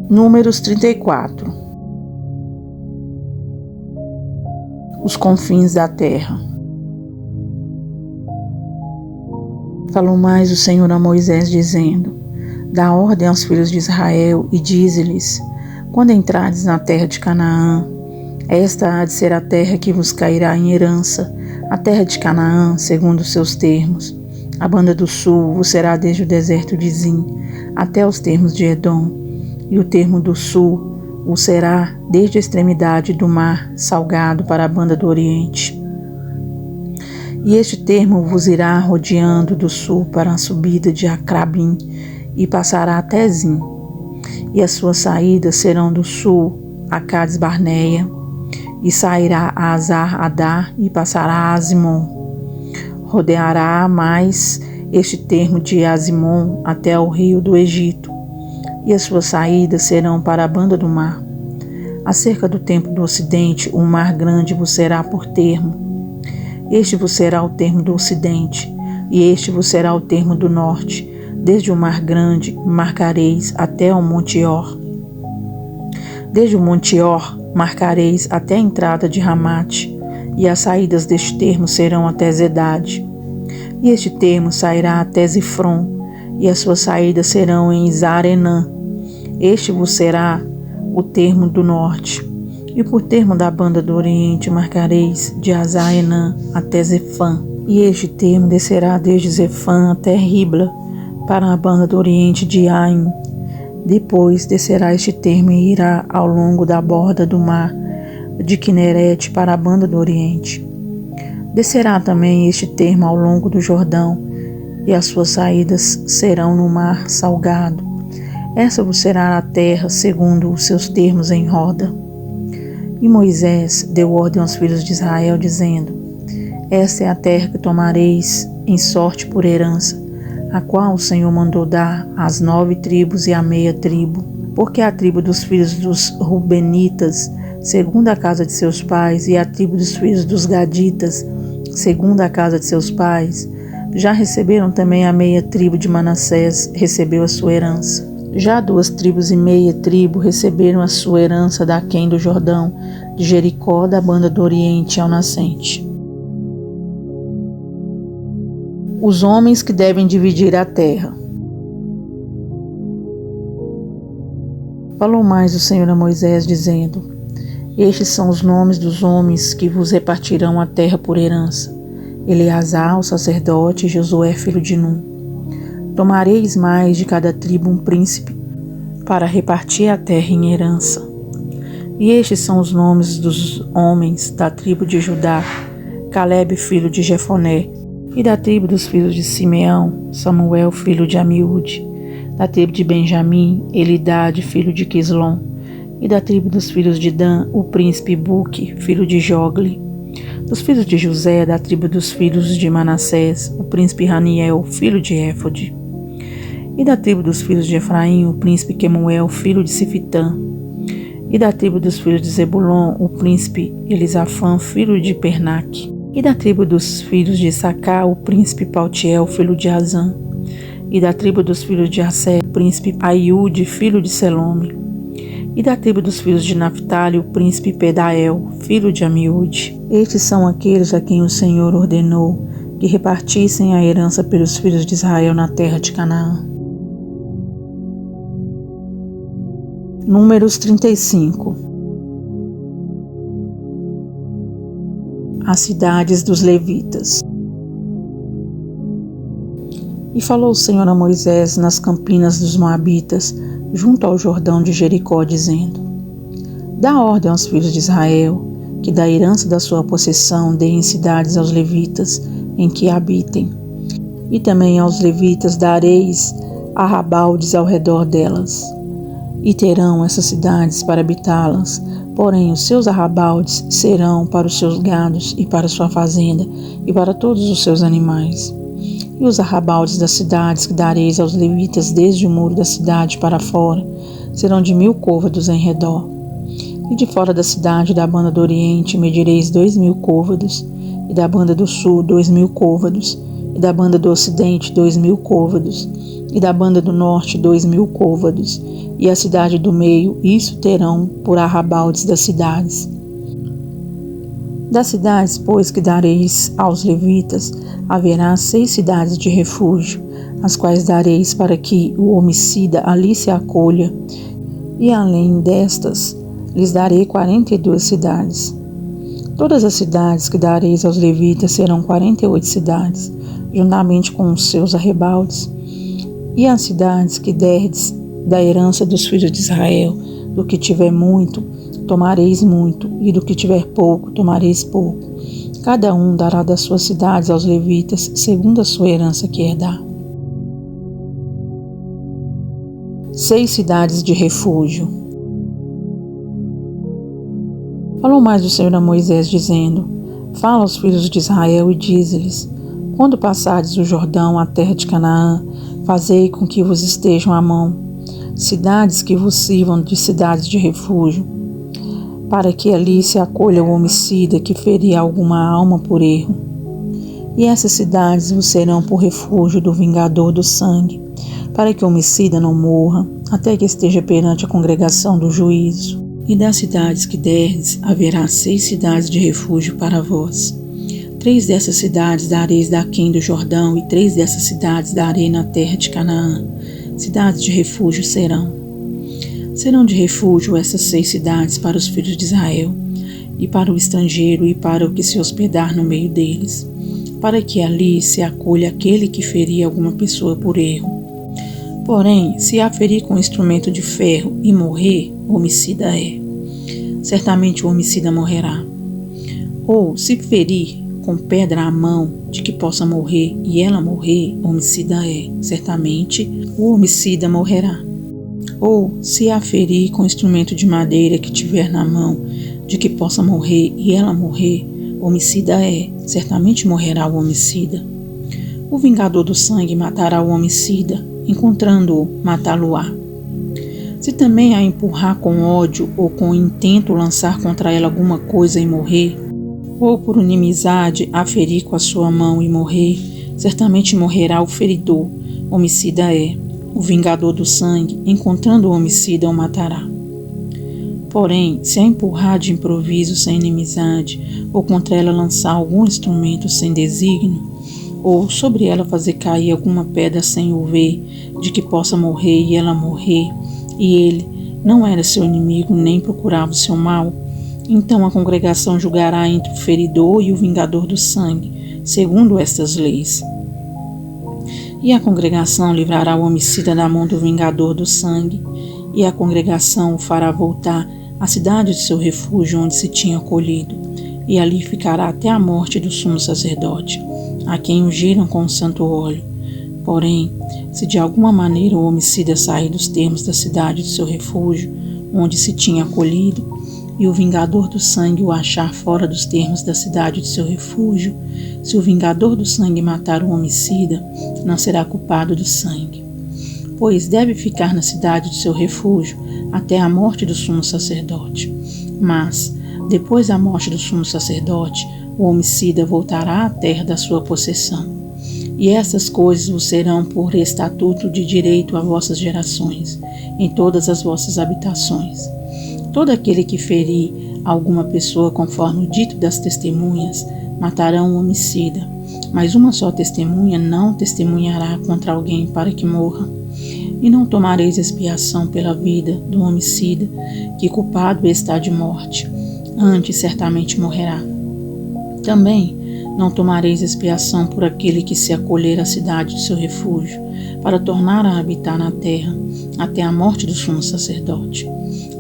Números 34. Os confins da terra. Falou mais o Senhor a Moisés, dizendo: Dá ordem aos filhos de Israel e dize-lhes: Quando entrardes na terra de Canaã, esta há de ser a terra que vos cairá em herança, a terra de Canaã, segundo os seus termos. A banda do sul vos será desde o deserto de Zin até os termos de Edom, e o termo do sul vos será desde a extremidade do mar salgado para a banda do oriente. E este termo vos irá rodeando do sul para a subida de Acrabim e passará até Zin. E as suas saídas serão do sul a Cades Barneia, e sairá a Azar-Adar e passará a Azimon. Rodeará mais este termo de Azimon até o rio do Egito, e as suas saídas serão para a banda do mar. Acerca do tempo do ocidente, o mar grande vos será por termo. Este vos será o termo do ocidente, e este vos será o termo do norte. Desde o mar grande marcareis até o monte Or. Desde o monte Or marcareis até a entrada de Ramate, e as saídas deste termo serão até Zedade. E este termo sairá até Zifron, e as suas saídas serão em Zarenã. Este vos será o termo do norte. E por termo da banda do oriente marcareis de Azarenã até Zefã. E este termo descerá desde Zefã até Ribla, para a banda do oriente de Aim. Depois descerá este termo e irá ao longo da borda do mar de Quinerete para a banda do oriente. Descerá também este termo ao longo do Jordão, e as suas saídas serão no mar salgado. Essa vos será a terra segundo os seus termos em roda. E Moisés deu ordem aos filhos de Israel, dizendo: Esta é a terra que tomareis em sorte por herança, a qual o Senhor mandou dar às 9 tribos e à meia tribo, porque a tribo dos filhos dos Rubenitas, segundo a casa de seus pais, e a tribo dos filhos dos Gaditas, segundo a casa de seus pais, já receberam também a meia tribo de Manassés, recebeu a sua herança. Já 2 tribos e meia tribo receberam a sua herança daquém do Jordão, de Jericó, da banda do oriente ao nascente. Os homens que devem dividir a terra. Falou mais o Senhor a Moisés, dizendo: Estes são os nomes dos homens que vos repartirão a terra por herança: Eleazar, o sacerdote, e Josué, filho de Num. Tomareis mais de cada tribo um príncipe, para repartir a terra em herança. E estes são os nomes dos homens da tribo de Judá: Calebe, filho de Jefoné. E da tribo dos filhos de Simeão, Samuel, filho de Amiúde. Da tribo de Benjamim, Elidade, filho de Quislom. E da tribo dos filhos de Dan, o príncipe Buque, filho de Jogli. Dos filhos de José, da tribo dos filhos de Manassés, o príncipe Raniel, filho de Éfode. E da tribo dos filhos de Efraim, o príncipe Quemuel, filho de Sifitã. E da tribo dos filhos de Zebulon, o príncipe Elisafã, filho de Pernaque. E da tribo dos filhos de Issacar, o príncipe Paltiel, filho de Azã. E da tribo dos filhos de Assé, o príncipe Aiúde, filho de Selome. E da tribo dos filhos de Naphtali, o príncipe Pedael, filho de Amiúde. Estes são aqueles a quem o Senhor ordenou que repartissem a herança pelos filhos de Israel na terra de Canaã. Números 35. As cidades dos levitas. E falou o Senhor a Moisés nas campinas dos Moabitas, junto ao Jordão de Jericó, dizendo: Dá ordem aos filhos de Israel, que da herança da sua possessão deem cidades aos levitas, em que habitem. E também aos levitas dareis arrabaldes ao redor delas. E terão essas cidades para habitá-las, porém os seus arrabaldes serão para os seus gados e para sua fazenda e para todos os seus animais. E os arrabaldes das cidades que dareis aos levitas desde o muro da cidade para fora serão de 1000 côvados em redor. E de fora da cidade da banda do oriente medireis 2000 côvados, e da banda do sul 2000 côvados, e da banda do ocidente 2.000 côvados, e da banda do norte 2.000 côvados, e a cidade do meio, isso terão por arrabaldes das cidades. Das cidades, pois, que dareis aos levitas, haverá 6 cidades de refúgio, as quais dareis para que o homicida ali se acolha, e além destas, lhes darei 42 cidades. Todas as cidades que dareis aos levitas serão 48 cidades, juntamente com os seus arrebaldes. E as cidades que derdes da herança dos filhos de Israel, do que tiver muito, tomareis muito, e do que tiver pouco, tomareis pouco. Cada um dará das suas cidades aos levitas, segundo a sua herança que herdar. 6 cidades de refúgio. Falou mais o Senhor a Moisés, dizendo: Fala aos filhos de Israel e dize-lhes: Quando passardes o Jordão, a terra de Canaã, fazei com que vos estejam à mão cidades que vos sirvam de cidades de refúgio, para que ali se acolha o homicida que ferir alguma alma por erro. E essas cidades vos serão por refúgio do vingador do sangue, para que o homicida não morra, até que esteja perante a congregação do juízo. E das cidades que derdes, haverá 6 cidades de refúgio para vós. 3 dessas cidades dareis daquém do Jordão, e 3 dessas cidades darei na terra de Canaã. Cidades de refúgio serão. Serão de refúgio essas 6 cidades para os filhos de Israel, e para o estrangeiro, e para o que se hospedar no meio deles, para que ali se acolha aquele que ferir alguma pessoa por erro. Porém, se a ferir com instrumento de ferro e morrer, homicida é. Certamente o homicida morrerá. Ou, se ferir com pedra a mão de que possa morrer e ela morrer, homicida é. Certamente o homicida morrerá. Ou, se a ferir com instrumento de madeira que tiver na mão de que possa morrer e ela morrer, homicida é. Certamente morrerá o homicida. O vingador do sangue matará o homicida, encontrando-o, matá-lo-á. Se também a empurrar com ódio ou com intento lançar contra ela alguma coisa e morrer, ou por inimizade a ferir com a sua mão e morrer, certamente morrerá o feridor, homicida é. O vingador do sangue, encontrando o homicida, o matará. Porém, se a empurrar de improviso sem inimizade, ou contra ela lançar algum instrumento sem desígnio, ou sobre ela fazer cair alguma pedra sem o ver, de que possa morrer e ela morrer, e ele não era seu inimigo nem procurava o seu mal, então a congregação julgará entre o feridor e o vingador do sangue, segundo estas leis. E a congregação livrará o homicida da mão do vingador do sangue, e a congregação o fará voltar à cidade de seu refúgio onde se tinha acolhido, e ali ficará até a morte do sumo sacerdote, a quem ungiram com o santo óleo. Porém, se de alguma maneira o homicida sair dos termos da cidade de seu refúgio, onde se tinha acolhido, e o vingador do sangue o achar fora dos termos da cidade de seu refúgio, se o vingador do sangue matar o homicida, não será culpado do sangue, pois deve ficar na cidade de seu refúgio até a morte do sumo sacerdote. Mas, depois da morte do sumo sacerdote, o homicida voltará à terra da sua possessão. E estas coisas vos serão por estatuto de direito a vossas gerações, em todas as vossas habitações. Todo aquele que ferir alguma pessoa conforme o dito das testemunhas, matarão o homicida, mas uma só testemunha não testemunhará contra alguém para que morra. E não tomareis expiação pela vida do homicida, que culpado está de morte, antes certamente morrerá. Também não tomareis expiação por aquele que se acolher à cidade de seu refúgio, para tornar a habitar na terra, até a morte do sumo sacerdote.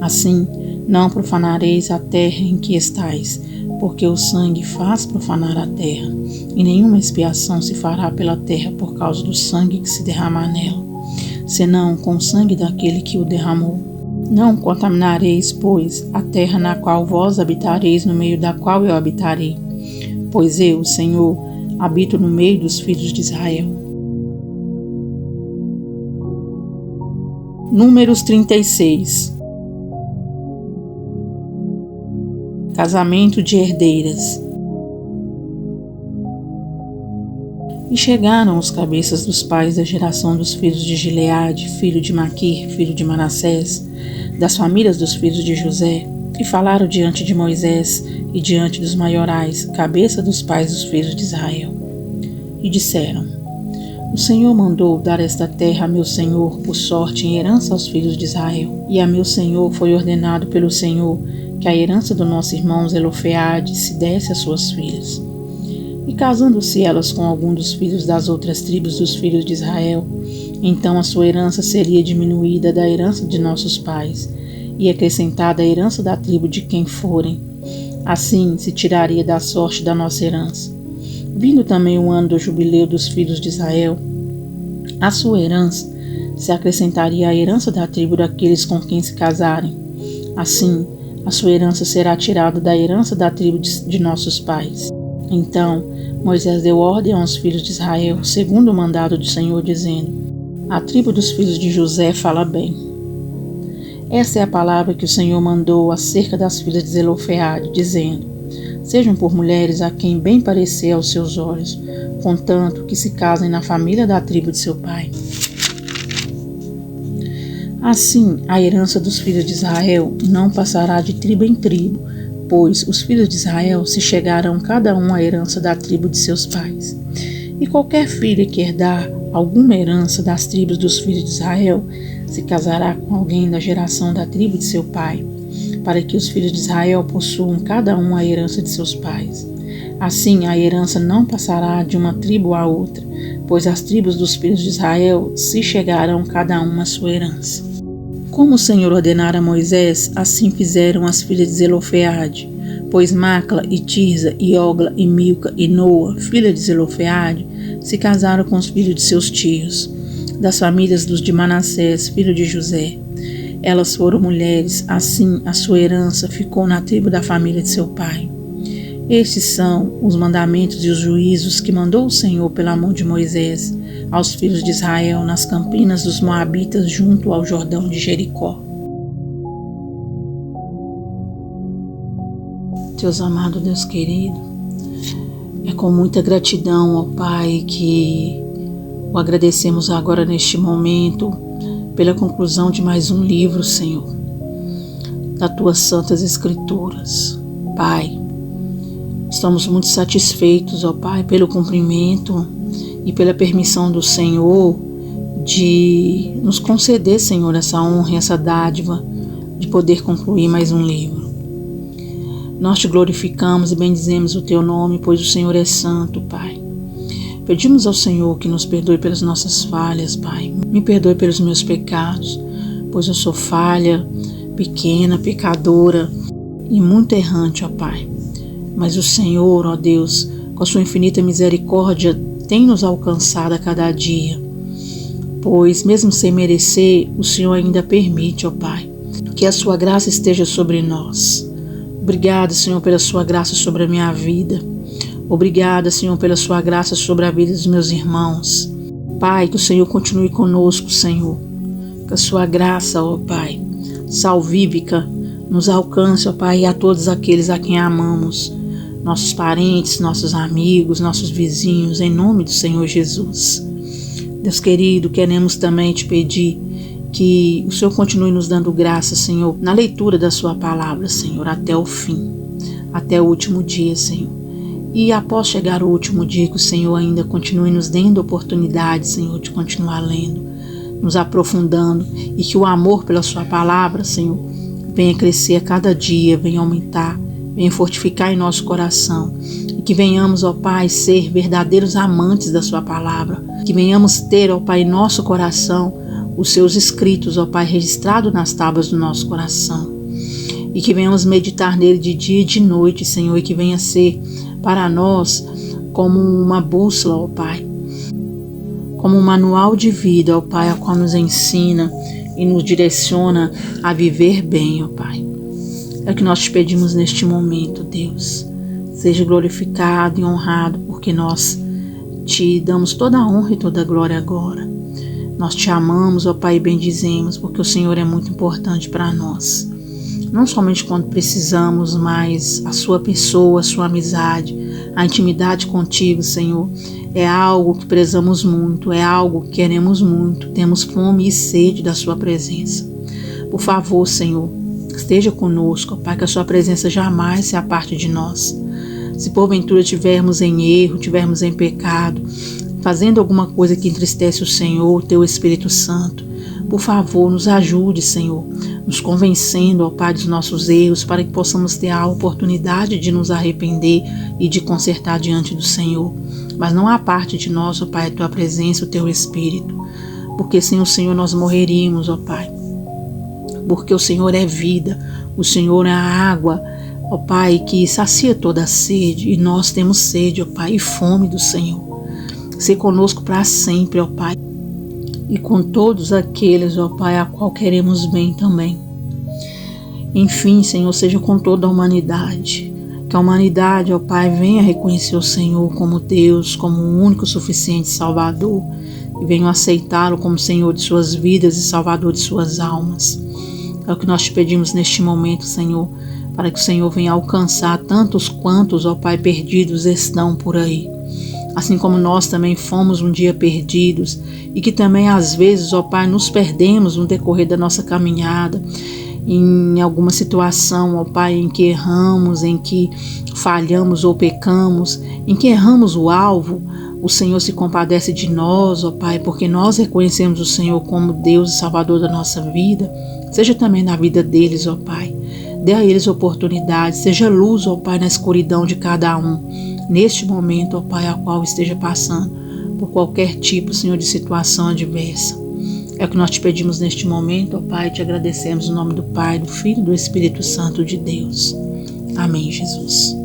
Assim, não profanareis a terra em que estais, porque o sangue faz profanar a terra, e nenhuma expiação se fará pela terra por causa do sangue que se derramar nela, senão com o sangue daquele que o derramou. Não contaminareis, pois, a terra na qual vós habitareis, no meio da qual eu habitarei, pois eu, o Senhor, habito no meio dos filhos de Israel. Números 36. Casamento de herdeiras. E chegaram os cabeças dos pais da geração dos filhos de Gileade, filho de Maquir, filho de Manassés, das famílias dos filhos de José, e falaram diante de Moisés e diante dos maiorais, cabeça dos pais dos filhos de Israel. E disseram: O Senhor mandou dar esta terra a meu senhor por sorte em herança aos filhos de Israel. E a meu senhor foi ordenado pelo Senhor que a herança do nosso irmão Zelofeade se desse às suas filhas. E casando-se elas com algum dos filhos das outras tribos dos filhos de Israel, então a sua herança seria diminuída da herança de nossos pais, e acrescentada à herança da tribo de quem forem. Assim se tiraria da sorte da nossa herança. Vindo também o ano do jubileu dos filhos de Israel, a sua herança se acrescentaria à herança da tribo daqueles com quem se casarem. Assim, a sua herança será tirada da herança da tribo de nossos pais. Então Moisés deu ordem aos filhos de Israel, segundo o mandado do Senhor, dizendo: A tribo dos filhos de José fala bem. Essa é a palavra que o Senhor mandou acerca das filhas de Zelofeade, dizendo: Sejam por mulheres a quem bem parecer aos seus olhos, contanto que se casem na família da tribo de seu pai. Assim, a herança dos filhos de Israel não passará de tribo em tribo, pois os filhos de Israel se chegarão cada um à herança da tribo de seus pais. E qualquer filha que herdar alguma herança das tribos dos filhos de Israel se casará com alguém da geração da tribo de seu pai, para que os filhos de Israel possuam cada um a herança de seus pais. Assim, a herança não passará de uma tribo a outra, pois as tribos dos filhos de Israel se chegarão cada uma à sua herança. Como o Senhor ordenara a Moisés, assim fizeram as filhas de Zelofeade, pois Macla e Tirza e Ogla e Milca e Noa, filha de Zelofeade, se casaram com os filhos de seus tios, das famílias dos de Manassés, filho de José. Elas foram mulheres, assim a sua herança ficou na tribo da família de seu pai. Estes são os mandamentos e os juízos que mandou o Senhor pela mão de Moisés aos filhos de Israel nas campinas dos Moabitas junto ao Jordão de Jericó. Deus amado, Deus querido, é com muita gratidão, ó Pai, que o agradecemos agora neste momento pela conclusão de mais um livro, Senhor, das Tuas Santas Escrituras. Pai, estamos muito satisfeitos, ó Pai, pelo cumprimento e pela permissão do Senhor de nos conceder, Senhor, essa honra e essa dádiva de poder concluir mais um livro. Nós te glorificamos e bendizemos o Teu nome, pois o Senhor é santo, Pai. Pedimos ao Senhor que nos perdoe pelas nossas falhas, Pai. Me perdoe pelos meus pecados, pois eu sou falha, pequena, pecadora e muito errante, ó Pai. Mas o Senhor, ó Deus, com a sua infinita misericórdia, tem nos alcançado a cada dia. Pois, mesmo sem merecer, o Senhor ainda permite, ó Pai, que a sua graça esteja sobre nós. Obrigada, Senhor, pela sua graça sobre a minha vida. Obrigada, Senhor, pela sua graça sobre a vida dos meus irmãos. Pai, que o Senhor continue conosco, Senhor. Que a sua graça, ó Pai, salvífica, nos alcance, ó Pai, e a todos aqueles a quem amamos. Nossos parentes, nossos amigos, nossos vizinhos, em nome do Senhor Jesus. Deus querido, queremos também te pedir que o Senhor continue nos dando graça, Senhor, na leitura da sua palavra, Senhor, até o fim, até o último dia, Senhor. E após chegar o último dia, que o Senhor ainda continue nos dando oportunidade, Senhor, de continuar lendo, nos aprofundando, e que o amor pela sua palavra, Senhor, venha crescer a cada dia, venha aumentar, venha fortificar em nosso coração. E que venhamos, ó Pai, ser verdadeiros amantes da sua palavra. Que venhamos ter, ó Pai, em nosso coração os seus escritos, ó Pai, registrados nas tábuas do nosso coração. E que venhamos meditar nele de dia e de noite, Senhor, e que venha ser para nós como uma bússola, ó Pai, como um manual de vida, ó Pai, a qual nos ensina e nos direciona a viver bem, ó Pai. É o que nós te pedimos neste momento, Deus. Seja glorificado e honrado, porque nós te damos toda a honra e toda a glória agora. Nós te amamos, ó Pai, e bendizemos, porque o Senhor é muito importante para nós. Não somente quando precisamos, mas a sua pessoa, a sua amizade, A intimidade contigo, Senhor, é algo que prezamos muito, é algo que queremos muito. Temos fome e sede da sua presença. Por favor, Senhor, esteja conosco, Pai, que a sua presença jamais se aparte de nós. Se porventura tivermos em erro, tivermos em pecado, fazendo alguma coisa que entristece o Senhor, o teu Espírito Santo, por favor, nos ajude, Senhor, nos convencendo, ó Pai, dos nossos erros, para que possamos ter a oportunidade de nos arrepender e de consertar diante do Senhor. Mas não há parte de nós, ó Pai, a tua presença, o teu Espírito, porque sem o Senhor nós morreríamos, ó Pai. Porque o Senhor é vida, o Senhor é a água, ó Pai, que sacia toda a sede, e nós temos sede, ó Pai, e fome do Senhor. Se conosco para sempre, ó Pai, e com todos aqueles, ó Pai, a qual queremos bem também. Enfim, Senhor, seja com toda a humanidade. Que a humanidade, ó Pai, venha reconhecer o Senhor como Deus, como o único suficiente Salvador, e venham aceitá-lo como Senhor de suas vidas e Salvador de suas almas. É o que nós te pedimos neste momento, Senhor, para que o Senhor venha alcançar tantos quantos, ó Pai, perdidos estão por aí. Assim como nós também fomos um dia perdidos e que também às vezes, ó Pai, nos perdemos no decorrer da nossa caminhada, em alguma situação, ó Pai, em que erramos, em que falhamos ou pecamos, em que erramos o alvo, o Senhor se compadece de nós, ó Pai, porque nós reconhecemos o Senhor como Deus e Salvador da nossa vida. Seja também na vida deles, ó Pai. Dê a eles oportunidade, seja luz, ó Pai, na escuridão de cada um. Neste momento, ó Pai, a qual esteja passando por qualquer tipo, Senhor, de situação adversa. É o que nós te pedimos neste momento, ó Pai, te agradecemos em nome do Pai, do Filho e do Espírito Santo de Deus. Amém, Jesus.